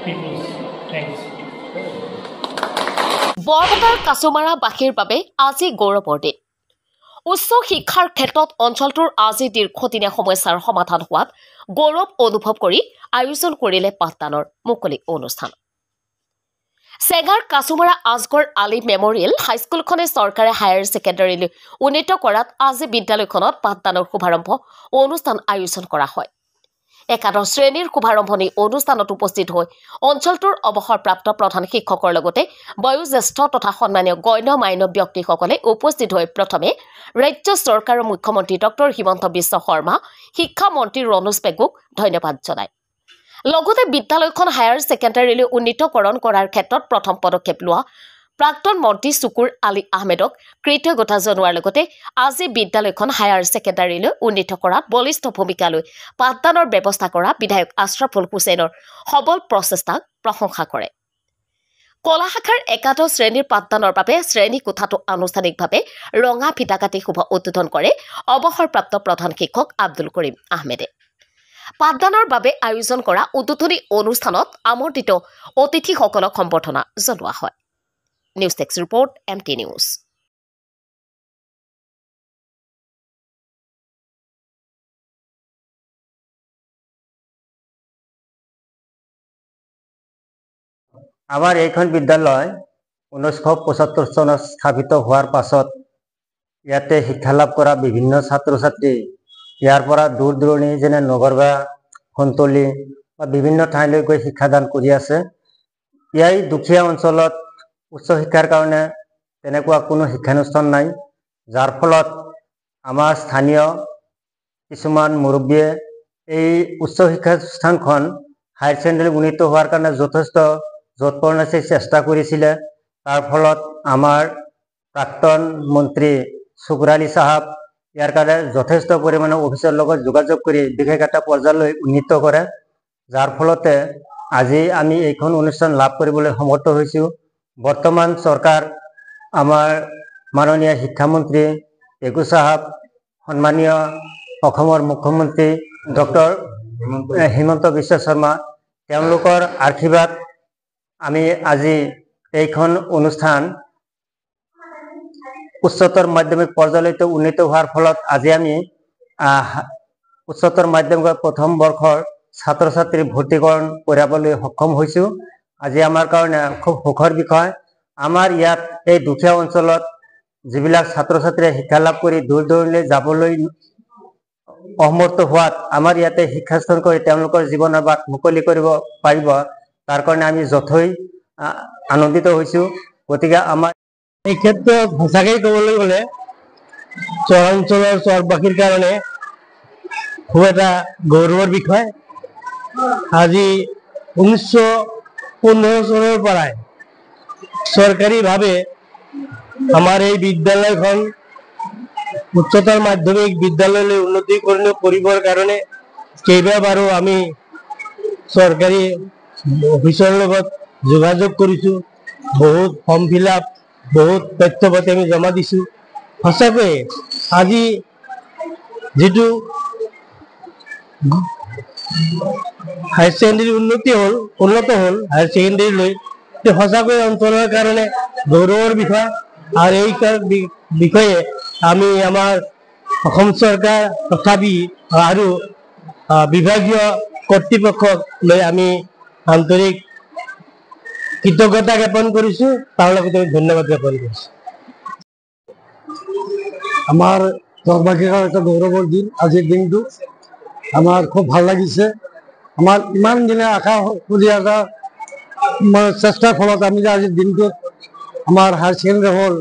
people's thanks. বৰপেটাৰ কাছুমাৰাবাসীৰ বাবে আজি গৌৰৱৰ দিন। উচ্চ শিক্ষাৰ ক্ষেত্ৰত অঞ্চলটোৰ আজি দীৰ্ঘদিনীয়া সমস্যাৰ সমাধান হোৱাত গৌৰৱ অনুভৱ কৰি আয়োজন কৰিলে পাঠদানৰ মুকলি অনুষ্ঠান। চেগাৰ কাছুমাৰা আজগৰ আলী মেমৰিয়েল হাইস্কুলখনে চৰকাৰে হায়াৰ ছেকেণ্ডাৰীলৈ উন্নীত কৰাত আজি বিদ্যালয়খনত পাঠদানৰ শুভাৰম্ভ অনুষ্ঠান আয়োজন কৰা হয়। একাদশ শ্ৰেণীৰ শুভাৰম্ভণি অনুষ্ঠানত উপস্থিত হৈ অঞ্চলটোৰ অৱসৰপ্ৰাপ্ত প্ৰধান শিক্ষকৰ লগতে বয়োজ্যেষ্ঠ তথা সন্মানীয় গণ্য মান্য ব্যক্তিসকলে উপস্থিত হৈ প্ৰথমে ৰাজ্য চৰকাৰৰ মুখ্যমন্ত্ৰী ডক্টৰ হিমন্ত বিশ্ব শৰ্মা, শিক্ষামন্ত্ৰী ৰণোজ পেগুক ধন্যবাদ জনায়। লগতে বিদ্যালয়খন হায়াৰ ছেকেণ্ডাৰীলৈ উন্নীতকৰণ কৰাৰ ক্ষেত্ৰত প্ৰথম পদক্ষেপ লোৱা প্ৰাক্তন মন্ত্ৰী চুকুৰ আলী আহমেদক কৃতজ্ঞতা জনোৱাৰ লগতে আজি বিদ্যালয়খন হায়াৰ ছেকেণ্ডাৰীলৈ উন্নীত কৰাত বলিষ্ঠ ভূমিকা লৈ পাঠদানৰ ব্যৱস্থা কৰা বিধায়ক আশ্ৰাফুল হুছেইনৰ সবল প্ৰচেষ্টাক প্ৰশংসা কৰে। কলা শাখাৰ একাদশ শ্ৰেণীৰ পাঠদানৰ বাবে শ্ৰেণী কোঠাটো আনুষ্ঠানিকভাৱে ৰঙা ফিটা কাটি শুভ উদ্বোধন কৰে অৱসৰপ্ৰাপ্ত প্ৰধান শিক্ষক আব্দুল কৰিম আহমেদে। পাঠদানৰ বাবে আয়োজন কৰা উদ্বোধনী অনুষ্ঠানত আমন্ত্ৰিত অতিথিসকলক সম্বৰ্ধনা জনোৱা হয়। News text report MT news. আমাৰ এইখন বিদ্যালয় 1975 চনত স্থাপিত হোৱাৰ পাছত ইয়াতে শিক্ষা লাভ কৰা বিভিন্ন ছাত্ৰ ছাত্ৰী ইয়াৰ পৰা দূৰ দূৰণি যেনে নগৰবা, খন্তলি বা বিভিন্ন ঠাইলৈ গৈ শিক্ষাদান কৰি আছে। ইয়াই দুখীয়া অঞ্চলত উচ্চ শিক্ষাৰ কাৰণে তেনেকুৱা কোনো শিক্ষানুষ্ঠান নাই, যাৰ ফলত আমাৰ স্থানীয় কিছুমান মুৰব্বীয়ে এই উচ্চ শিক্ষানুষ্ঠানখন হায়াৰ ছেকেণ্ডাৰী উন্নীত হোৱাৰ কাৰণে যথেষ্ট যৎপৰোনাস্তি চেষ্টা কৰিছিলে। তাৰ ফলত আমাৰ প্ৰাক্তন মন্ত্ৰী চুকুৰ আলী চাহাব ইয়াৰ কাৰণে যথেষ্ট পৰিমাণে অফিচৰ লগত যোগাযোগ কৰি বিশেষ এটা পৰ্যায়লৈ উন্নীত কৰে, যাৰ ফলতে আজি আমি এইখন অনুষ্ঠান লাভ কৰিবলৈ সমৰ্থ হৈছোঁ। বৰ্তমান চৰকাৰ আমাৰ মাননীয় শিক্ষামন্ত্ৰী পেগু চাহাব, সন্মানীয় অসমৰ মুখ্যমন্ত্ৰী ডক্টৰ হিমন্ত বিশ্ব শৰ্মা, তেওঁলোকৰ আশীৰ্বাদ আমি আজি এইখন অনুষ্ঠান উচ্চতৰ মাধ্যমিক পৰ্যায়লৈকে উন্নীত হোৱাৰ ফলত আজি আমি উচ্চতৰ মাধ্যমিকৰ প্ৰথম বৰ্ষৰ ছাত্ৰ ছাত্ৰী ভৰ্তিকৰণ কৰাবলৈ সক্ষম হৈছোঁ। আজি আমাৰ কাৰণে খুব সুখৰ বিষয়। আমাৰ ইয়াত এই দুখীয়া অঞ্চলত যিবিলাক ছাত্ৰ ছাত্ৰীয়ে শিক্ষা লাভ কৰি দূৰ দূৰণিলৈ যাবলৈ অসমৰ্থ হোৱাত আমাৰ ইয়াতে শিক্ষাস্থান কৰি তেওঁলোকৰ জীৱনৰ বাট মুকলি কৰিব পাৰিব, তাৰ কাৰণে আমি যথেই আনন্দিত হৈছোঁ। গতিকে আমাৰ এই ক্ষেত্ৰত সঁচাকৈ ক'বলৈ গ'লে চৰাঞ্চলৰ চৰবাসীৰ কাৰণে খুব এটা গৌৰৱৰ বিষয়। আজি 1915 চনৰ পৰাই চৰকাৰীভাৱে আমাৰ এই বিদ্যালয়খন উচ্চতৰ মাধ্যমিক বিদ্যালয়লৈ উন্নতিকৰণ কৰিবৰ কাৰণে কেইবাবাৰো আমি চৰকাৰী অফিচৰ লগত যোগাযোগ কৰিছোঁ, বহুত ফৰ্ম ফিল আপ, বহুত তথ্য পাতি আমি জমা দিছোঁ। সঁচাকৈয়ে আজি যিটো হায়াৰ ছেকেণ্ডাৰী উন্নত হ'ল হায়াৰ ছেকেণ্ডাৰীলৈ, সঁচাকৈ অঞ্চলৰ কাৰণে গৌৰৱৰ বিষয়। আৰু এই বিষয়ে আমি আমাৰ অসম চৰকাৰ তথাপি আৰু বিভাগীয় কৰ্তৃপক্ষক লৈ আমি আন্তৰিক কৃতজ্ঞতা জ্ঞাপন কৰিছোঁ, তাৰ লগতে ধন্যবাদ জ্ঞাপন কৰিছোঁ। আমাৰ চৰবাসীৰ এটা গৌৰৱৰ দিন আজিৰ দিনটো। আমাৰ খুব ভাল লাগিছে। আমাৰ ইমান দিনে আশা কৰি এটা চেষ্টাৰ ফলত আমি যে আজিৰ দিনটোত আমাৰ হায়াৰ ছেকেণ্ডাৰী হ'ল,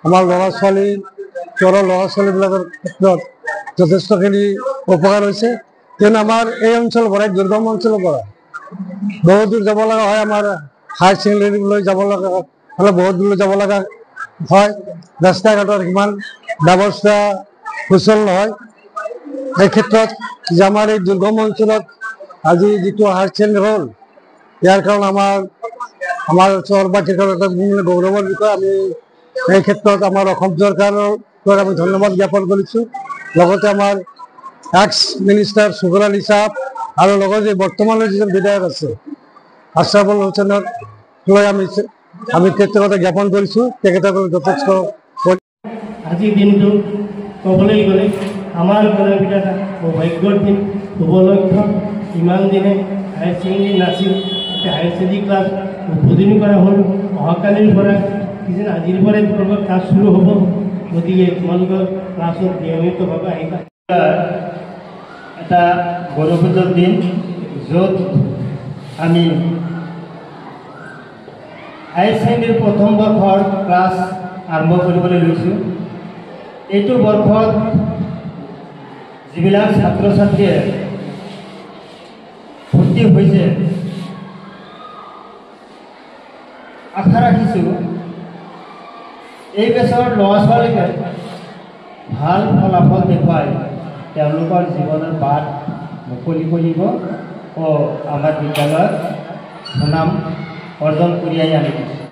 আমাৰ ল'ৰা ছোৱালীবিলাকৰ ক্ষেত্ৰত যথেষ্টখিনি উপকাৰ হৈছে। কিয়নো আমাৰ এই অঞ্চলৰ পৰা দুৰ্গম অঞ্চলৰ পৰা বহুত দূৰ যাব লগা হয়। আমাৰ হায়াৰ ছেকেণ্ডাৰীলৈ যাব লগা হ'লে বহুত দূৰলৈ যাব লগা হয়। ৰাস্তা ঘাটৰ সিমান ব্যৱস্থা সুচল নহয়। এই ক্ষেত্ৰত যে আমাৰ এই দুৰ্গম অঞ্চলত আজি যিটো হায়াৰ ছেকেণ্ডাৰী হ'ল, ইয়াৰ কাৰণে আমাৰ চৰবাসীৰ এটা গৌৰৱৰ বিষয়। আমি এই ক্ষেত্ৰত আমাৰ অসম চৰকাৰৰ আমি ধন্যবাদ জ্ঞাপন কৰিছোঁ। লগতে আমাৰ এক্স মিনিষ্টাৰ চুকুৰ আলী চাহাব আৰু লগতে বৰ্তমানৰ যিজন বিধায়ক আছে আশৰাফুল হুছেইনক লৈ আমি কৃতজ্ঞতা জ্ঞাপন কৰিছোঁ। তেখেতসকলে যথেষ্ট আজিৰ দিনটো ক'বলৈ গ'লে আমাৰ ঘৰৰ এটা সৌভাগ্যৰ দিন শুভলক্ষ্য। ইমান দিনে হায়াৰ ছেকেণ্ডেৰী নাছিল, এতিয়া হায়াৰ ছেকেণ্ডেৰী ক্লাছ উদ্বোধনী কৰা হ'ল। অহাকালিৰ পৰা কিজানি আজিৰ পৰাই তোমালোকৰ ক্লাছ শুৰু হ'ব, গতিকে তোমালোকৰ ক্লাছত নিয়মিতভাৱে আহিবা। এটা গৌৰৱোজ্জ্বল দিন, য'ত আমি হায়াৰ ছেকেণ্ডেৰীৰ প্ৰথম বৰ্ষৰ ক্লাছ আৰম্ভ কৰিবলৈ লৈছোঁ। এইটো বৰ্ষত যিবিলাক ছাত্ৰ ছাত্ৰীয়ে ভৰ্তি হৈছে, আশা ৰাখিছোঁ এই বেচৰ ল'ৰা ছোৱালীকে ভাল ফলাফল দেখুৱাই তেওঁলোকৰ জীৱনৰ বাট মুকলি কৰিব আৰু আমাৰ বিদ্যালয়ত সুনাম অৰ্জন কঢ়িয়াই আনিব।